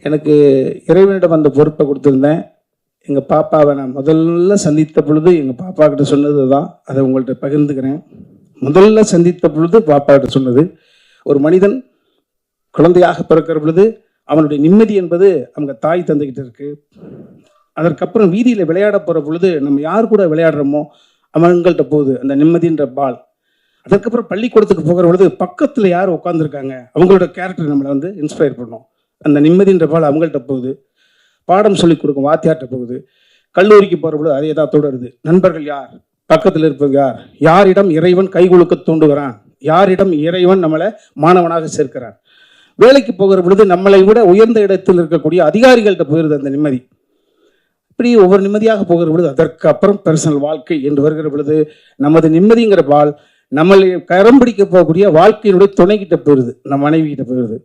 எனக்கு இறைவனிடம் அந்த பொறுப்பை கொடுத்துருந்தேன். எங்கள் பாப்பாவை நான் முதல்ல சந்தித்த பொழுது எங்கள் பாப்பா கிட்ட சொன்னது தான், அதை உங்கள்கிட்ட பகிர்ந்துக்கிறேன். முதல்ல சந்தித்த பொழுது பாப்பா கிட்ட சொன்னது, ஒரு மனிதன் குழந்தையாக பிறக்கிற பொழுது அவனுடைய நிம்மதி என்பது அவங்க தாய் தந்தைகிட்ட இருக்கு. அதற்கப்புறம் வீதியில் விளையாட போகிற பொழுது நம்ம யார் கூட விளையாடுறோமோ அவங்கள்ட்ட போகுது அந்த நிம்மதின்ற பால். அதுக்கப்புறம் பள்ளிக்கூடத்துக்கு போகிற பொழுது பக்கத்தில் யார் உட்காந்துருக்காங்க அவங்களோட கேரக்டர் நம்மளை வந்து இன்ஸ்பயர் பண்ணும். அந்த நிம்மதின்ற பால் அவங்கள்ட்ட போகுது. பாடம் சொல்லிக் கொடுக்கும் வாத்தியார்ட்ட போகுது. கல்லூரிக்கு போகிற பொழுது அதே தான் தொடருது. நண்பர்கள் யார், பக்கத்தில் இருப்பது யார், யாரிடம் இறைவன் கைகுலுக்க தூண்டுகிறான், யாரிடம் இறைவன் நம்மளை மாணவனாக சேர்க்கிறான். வேலைக்கு போகிற பொழுது நம்மளை விட உயர்ந்த இடத்தில் இருக்கக்கூடிய அதிகாரிகள்கிட்ட போயிருது அந்த நிம்மதி. இப்படி ஒவ்வொரு நிம்மதியாக போகிற பொழுது அதற்கு அப்புறம் பர்சனல் வாழ்க்கை என்று வருகிற பொழுது நமது நிம்மதிங்கிற பால் நம்மளை கரம் பிடிக்க போகக்கூடிய வாழ்க்கையினுடைய துணைக்கிட்ட போயிருது, நம்ம மனைவி கிட்ட போயிருது.